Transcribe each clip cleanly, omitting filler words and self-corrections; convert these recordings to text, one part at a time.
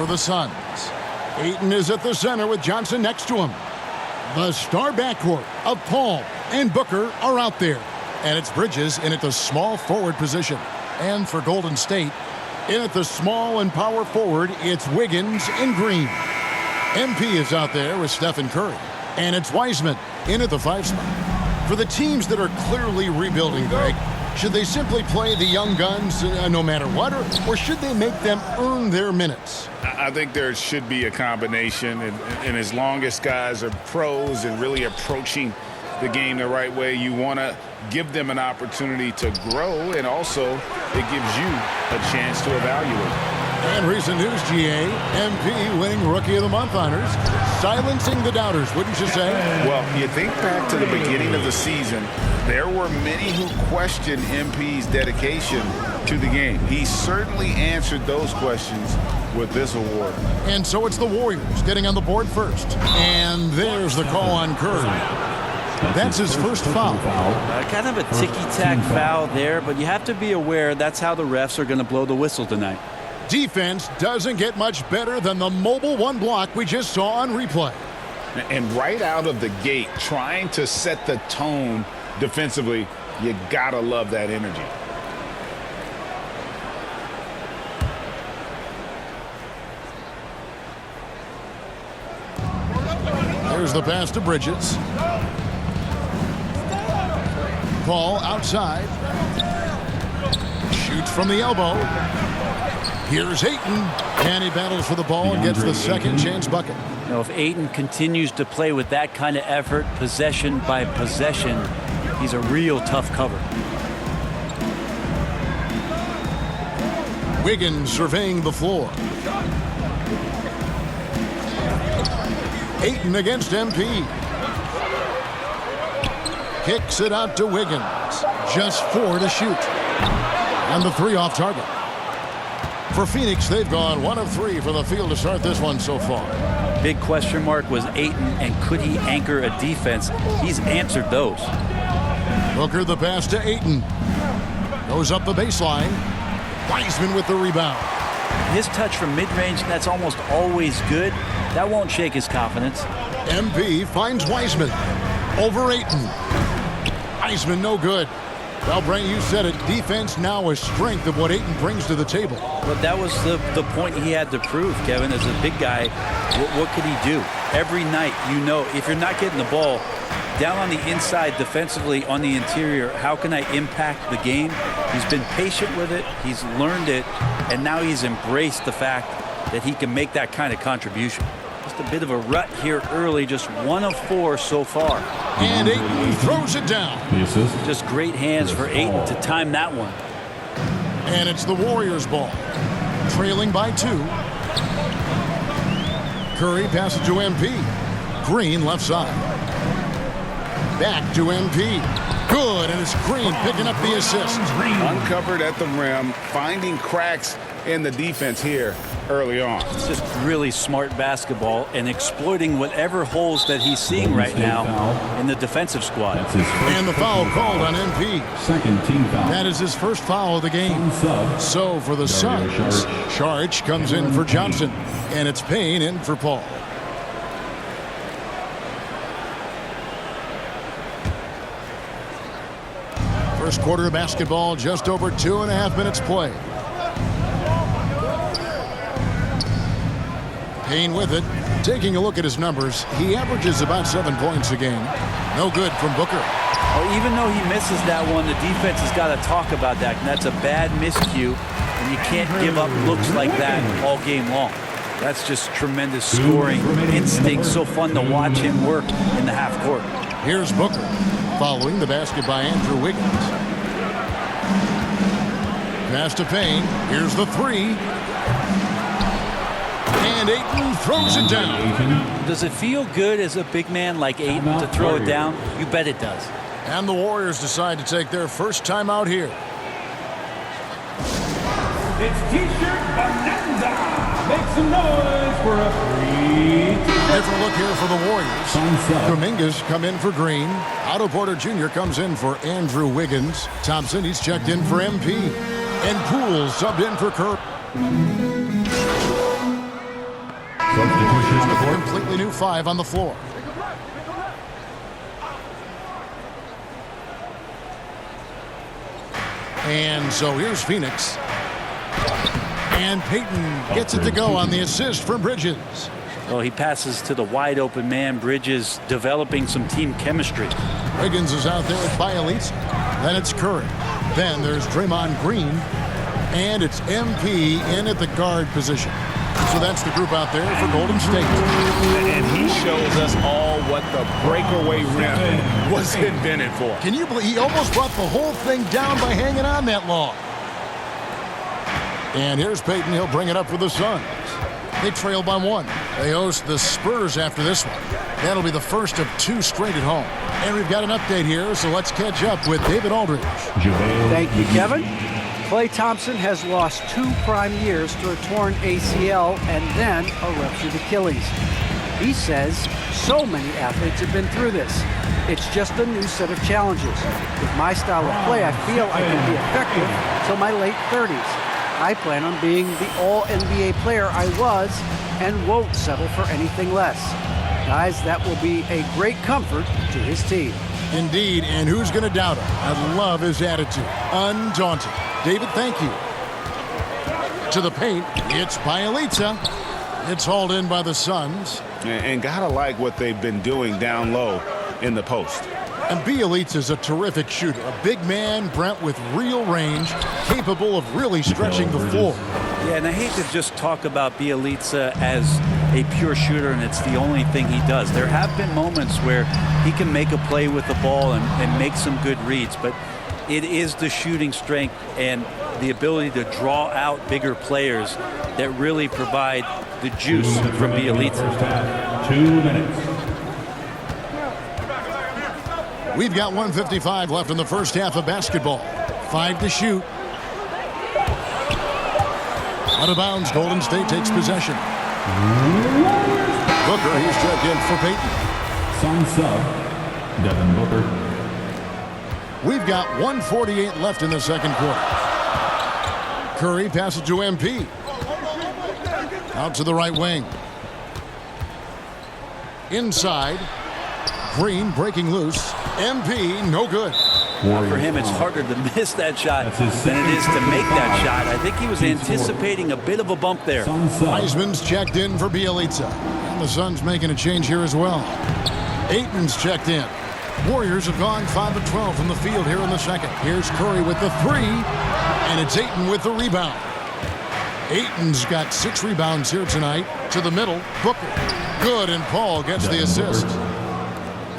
for the Suns. Ayton is at the center with Johnson next to him. The star backcourt of Paul and Booker are out there. And it's Bridges in at the small forward position. And for Golden State, in at the small and power forward, it's Wiggins and Green. MP is out there with Stephen Curry. And it's Wiseman in at the 5 spot. For the teams that are clearly rebuilding, Greg, should they simply play the young guns no matter what, or should they make them earn their minutes? I think there should be a combination, and as long as guys are pros and really approaching the game the right way, you want to give them an opportunity to grow, and also it gives you a chance to evaluate. And recent news, GA, MP winning Rookie of the Month honors, silencing the doubters, wouldn't you say? Well, you think back to the beginning of the season, there were many who questioned MP's dedication to the game. He certainly answered those questions with this award. And so it's the Warriors getting on the board first. And there's the call on Curry. That's his first foul. Kind of a ticky-tack foul there, but you have to be aware that's how the refs are going to blow the whistle tonight. Defense doesn't get much better than the mobile one block we just saw on replay. And right out of the gate, trying to set the tone defensively, you gotta love that energy. There's the pass to Bridges. Paul outside. Shoots from the elbow. Here's Ayton, and he battles for the ball and gets the second chance bucket. You know, if Ayton continues to play with that kind of effort, possession by possession, he's a real tough cover. Wiggins surveying the floor. Ayton against MP. Kicks it out to Wiggins. Just 4 to shoot. And the 3 off target. For Phoenix, they've gone 1 of 3 from the field to start this one so far. Big question mark was Ayton, and could he anchor a defense? He's answered those. Booker the pass to Ayton. Goes up the baseline. Wiseman with the rebound. His touch from mid-range, that's almost always good. That won't shake his confidence. MP finds Wiseman. Over Ayton. Wiseman no good. Well, Brent, you said it. Defense now a strength of what Ayton brings to the table. But that was the point he had to prove, Kevin. As a big guy, what could he do? Every night, you know, if you're not getting the ball down on the inside defensively on the interior, how can I impact the game? He's been patient with it. He's learned it. And now he's embraced the fact that he can make that kind of contribution. Just a bit of a rut here early, just 1 of 4 so far. And Ayton throws it down. Just great hands for Ayton to time that one. And it's the Warriors' ball. Trailing by 2. Curry passes to MP. Green left side. Back to MP. Good, and it's Green picking up the assist. Uncovered at the rim, finding cracks in the defense here early on. It's just really smart basketball and exploiting whatever holes that he's seeing right now in the defensive squad. And the foul called on MP. Second team foul. That is his first foul of the game. So for the Suns, Saric comes in for Johnson, and it's Payne in for Paul. First quarter of basketball, just over 2.5 minutes played. Payne with it. Taking a look at his numbers, he averages about 7 points a game. No good from Booker. Well, even though he misses that one, the defense has got to talk about that. And that's a bad miscue, and you can't give up looks like that all game long. That's just tremendous scoring instinct. So fun to watch him work in the half court. Here's Booker, following the basket by Andrew Wiggins. Pass to Payne. Here's the 3. And Ayton throws it down. Does it feel good as a big man like Ayton to throw it down? You bet it does. And the Warriors decide to take their first time out here. It's T-shirt Bonanza. Make some noise for a free T-shirt. Different look here for the Warriors. Dominguez come in for Green. Otto Porter Jr. comes in for Andrew Wiggins. Thompson, he's checked in for MP. And Poole subbed in for Curry. Substitution on the A court. completely new 5 on the floor. And so here's Phoenix. And Payton gets it to go on the assist from Bridges. Well, he passes to the wide open man. Bridges developing some team chemistry. Wiggins is out there with Bielitsa. Then it's Curry. Then there's Draymond Green. And it's MP in at the guard position. So that's the group out there for Golden State. And he shows us all what the breakaway rim was invented for. Can you believe he almost brought the whole thing down by hanging on that long? And here's Payton. He'll bring it up for the Suns. They trail by 1. They host the Spurs after this one. That'll be the first of 2 straight at home. And we've got an update here, so let's catch up with David Aldridge. Thank you, Kevin. Klay Thompson has lost 2 prime years to a torn ACL and then a ruptured Achilles. He says so many athletes have been through this. It's just a new set of challenges. With my style of play, I feel I can be effective till my late 30s. I plan on being the all-NBA player I was and won't settle for anything less. Guys, that will be a great comfort to his team. Indeed, and who's going to doubt him? I love his attitude. Undaunted. David, thank you. To the paint, it's Bielitsa. It's hauled in by the Suns. And gotta like what they've been doing down low in the post. And Bielitsa's a terrific shooter. A big man, Brent, with real range, capable of really stretching the floor. Yeah, and I hate to just talk about Bielitsa as a pure shooter and it's the only thing he does. There have been moments where he can make a play with the ball and make some good reads, but it is the shooting strength and the ability to draw out bigger players that really provide the juice from Bielitsa. 2 minutes. We've got 1:55 left in the first half of basketball. 5 to shoot. Out of bounds, Golden State takes possession. Booker, he's checked in for Payton. Sun sub, Devin Booker. We've got 1:48 left in the second quarter. Curry passes to MP. Out to the right wing. Inside. Green breaking loose. MP, no good. For him, it's harder to miss that shot than it is to make that shot. I think he was anticipating a bit of a bump there. Wiseman's checked in for Bielitsa. And the Suns making a change here as well. Ayton's checked in. Warriors have gone 5 of 12 from the field here in the second. Here's Curry with the 3. And it's Ayton with the rebound. Ayton's got 6 rebounds here tonight. To the middle, Booker. Good, and Paul gets the assist.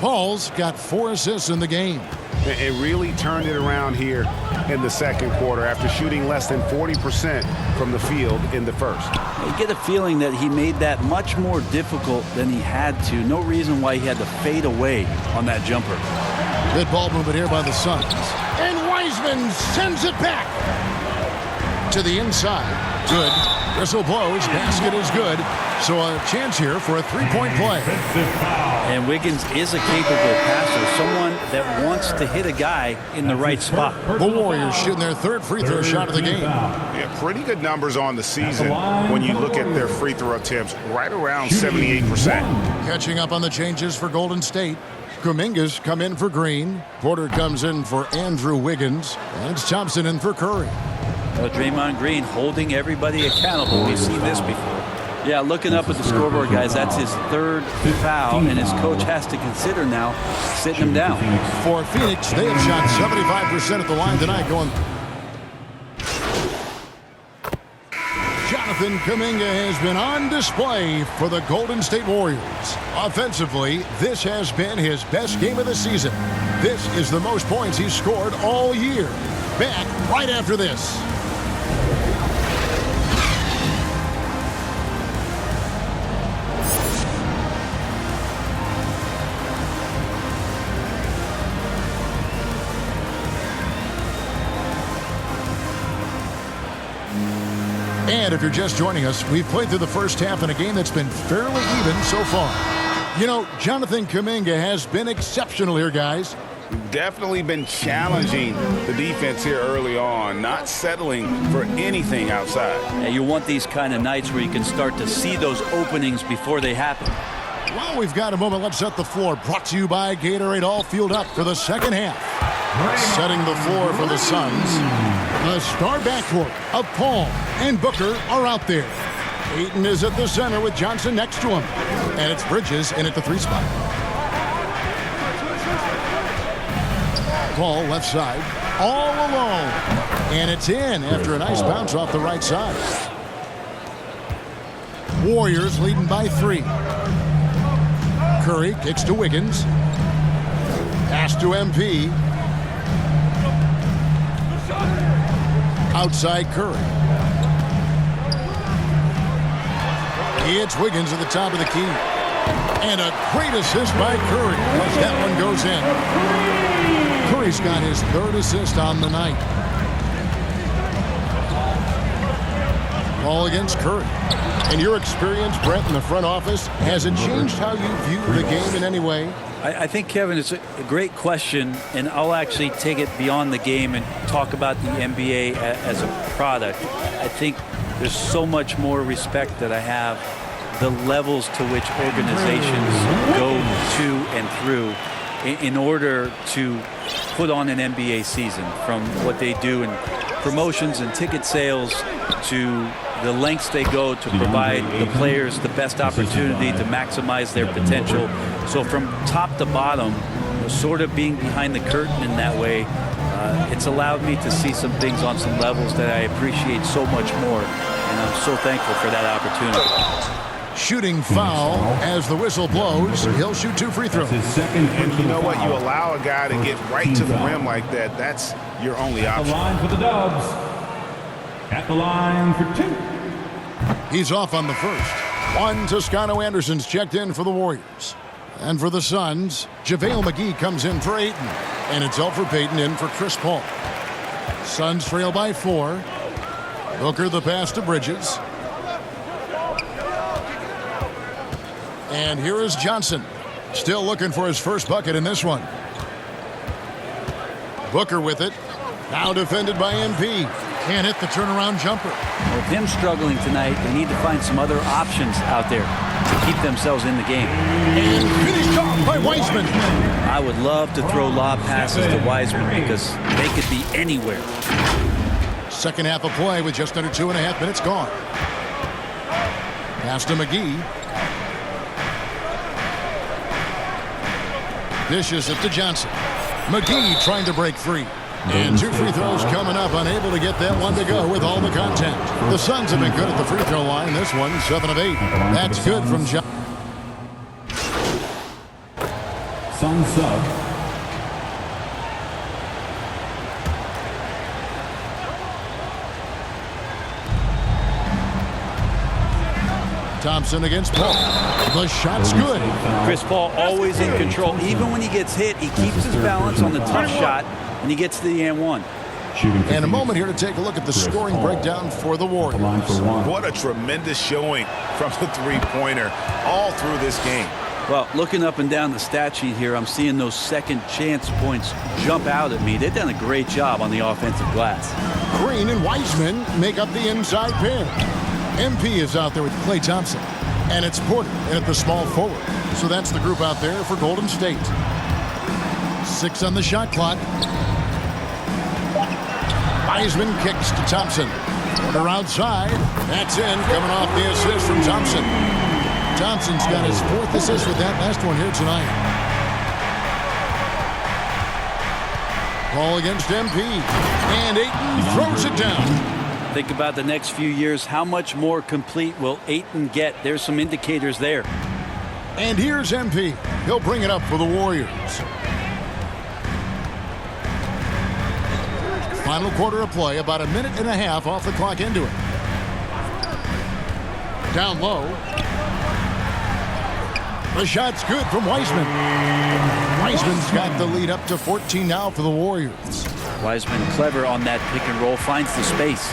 Paul's got 4 assists in the game. It really turned it around here in the second quarter after shooting less than 40% from the field in the first. You get a feeling that he made that much more difficult than he had to. No reason why he had to fade away on that jumper. Good ball movement here by the Suns. And Wiseman sends it back to the inside. Good. Whistle blows. Basket is good. So a chance here for a 3-point play. And Wiggins is a capable passer, someone that wants to hit a guy in the right spot. The Warriors shooting their 3rd free throw shot of the game. Yeah, pretty good numbers on the season when you look at their free throw attempts, right around 78%. Catching up on the changes for Golden State. Kuminga's come in for Green. Porter comes in for Andrew Wiggins. And it's Thompson in for Curry. Well, Draymond Green holding everybody accountable. We've seen this before. Yeah, looking up at the scoreboard, guys, that's his 3rd foul, and his coach has to consider now sitting him down. For Phoenix, they have shot 75% at the line tonight, going. Jonathan Kuminga has been on display for the Golden State Warriors. Offensively, this has been his best game of the season. This is the most points he's scored all year. Back right after this. And if you're just joining us, we've played through the first half in a game that's been fairly even so far. You know, Jonathan Kuminga has been exceptional here, guys. definitely been challenging the defense here early on, not settling for anything outside. Yeah, you want these kind of nights where you can start to see those openings before they happen. Well, we've got a moment. Let's set the floor. Brought to you by Gatorade. All fueled up for the second half. Setting the floor for the Suns. The star backcourt of Paul and Booker are out there. Ayton is at the center with Johnson next to him. And it's Bridges in at the 3 spot. Paul left side, all alone. And it's in after a nice bounce off the right side. Warriors leading by 3. Curry kicks to Wiggins. Pass to MP. Outside Curry. It's Wiggins at the top of the key. And a great assist by Curry. That one goes in. Curry's got his 3rd assist on the night. Ball against Curry. In your experience, Brett, in the front office, has it changed how you view the game in any way? I think, Kevin, it's a great question, and I'll actually take it beyond the game and talk about the NBA as a product. I think there's so much more respect that I have the levels to which organizations go to and through in order to put on an NBA season, from what they do in promotions and ticket sales to the lengths they go to provide the players the best opportunity to maximize their potential. So from top to bottom, sort of being behind the curtain in that way, it's allowed me to see some things on some levels that I appreciate so much more, and I'm so thankful for that opportunity. Shooting foul as the whistle blows. He'll shoot 2 free throws. And you know what? You allow a guy to get right to the rim like that. That's your only At the option. line for the Dubs. At the line for 2. He's off on the first. One Toscano Anderson's checked in for the Warriors. And for the Suns, JaVale McGee comes in for Ayton. And it's Elfrid Payton in for Chris Paul. Suns trail by 4. Booker the pass to Bridges. And here is Johnson. Still looking for his first bucket in this one. Booker with it. Now defended by MP. Can't hit the turnaround jumper. With him struggling tonight, they need to find some other options out there to keep themselves in the game. And finished off by Wiseman. I would love to throw lob passes to Wiseman because they could be anywhere. Second half of play with just under 2.5 minutes gone. Pass to McGee. Dishes it to Johnson. McGee trying to break free. And 2 free throws coming up, unable to get that one to go with all the contact. The Suns have been good at the free throw line. This one, 7 of 8. That's good from John. Sun sub. Thompson against Paul. The shot's good. Chris Paul always in control. Even when he gets hit, he keeps his balance on the tough shot, and he gets to the and one. And a moment here to take a look at the scoring breakdown for the Warriors. What a tremendous showing from the three-pointer all through this game. Well, looking up and down the stat sheet here, I'm seeing those second chance points jump out at me. They've done a great job on the offensive glass. Green and Wiseman make up the inside pair. MP is out there with Klay Thompson. And it's Porter in at the small forward. So that's the group out there for Golden State. 6 on the shot clock. Wiseman kicks to Thompson. Porter outside. That's in. Coming off the assist from Thompson. Thompson's got his 4th assist with that last one here tonight. Ball against MP. And Ayton throws it down. Think about the next few years. How much more complete will Ayton get? There's some indicators there. And here's MP. He'll bring it up for the Warriors. Final quarter of play, about 1.5 minutes off the clock into it. Down low. The shot's good from Wiseman. Wiseman's got the lead up to 14 now for the Warriors. Wiseman clever on that pick and roll, finds the space.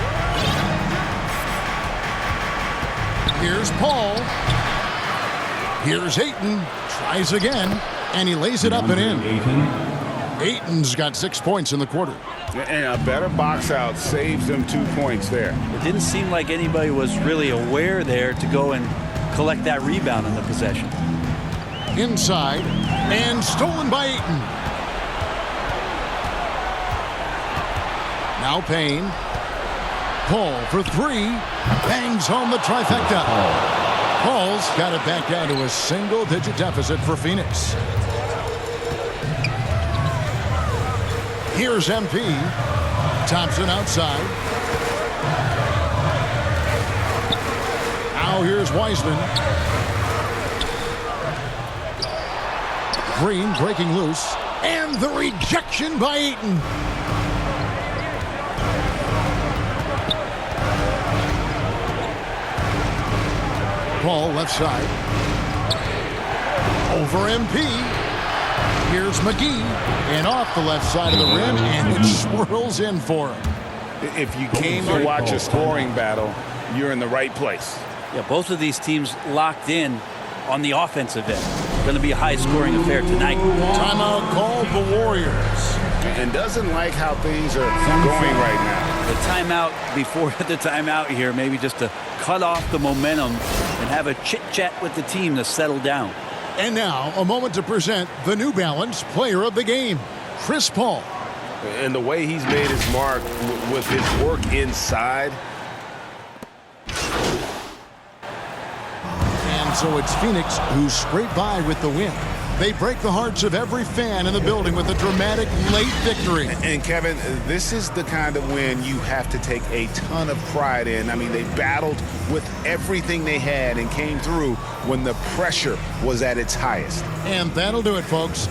Here's Paul. Here's Ayton. Tries again, and he lays it up and in. Ayton's got 6 points in the quarter. And a better box out saves them 2 points there. It didn't seem like anybody was really aware there to go and collect that rebound in the possession. Inside, and stolen by Ayton. Now Payne. Paul for 3. Bangs home the trifecta. Paul's got it back down to a single-digit deficit for Phoenix. Here's MP. Thompson outside. Now here's Wiseman. Green breaking loose. And the rejection by Ayton. Paul left side. Over MP. Here's McGee. And off the left side of the rim. And it swirls in for him. If you came to watch a scoring battle, you're in the right place. Yeah, both of these teams locked in on the offensive end. Going to be a high-scoring affair tonight. Timeout called the Warriors. And doesn't like how things are going right now. The timeout before the timeout here, maybe just to cut off the momentum and have a chit-chat with the team to settle down. And now, a moment to present the New Balance Player of the Game, Chris Paul. And the way he's made his mark with his work inside. And so it's Phoenix who scrape by with the win. They break the hearts of every fan in the building with a dramatic late victory. And Kevin, this is the kind of win you have to take a ton of pride in. I mean, they battled with everything they had and came through when the pressure was at its highest. And that'll do it, folks.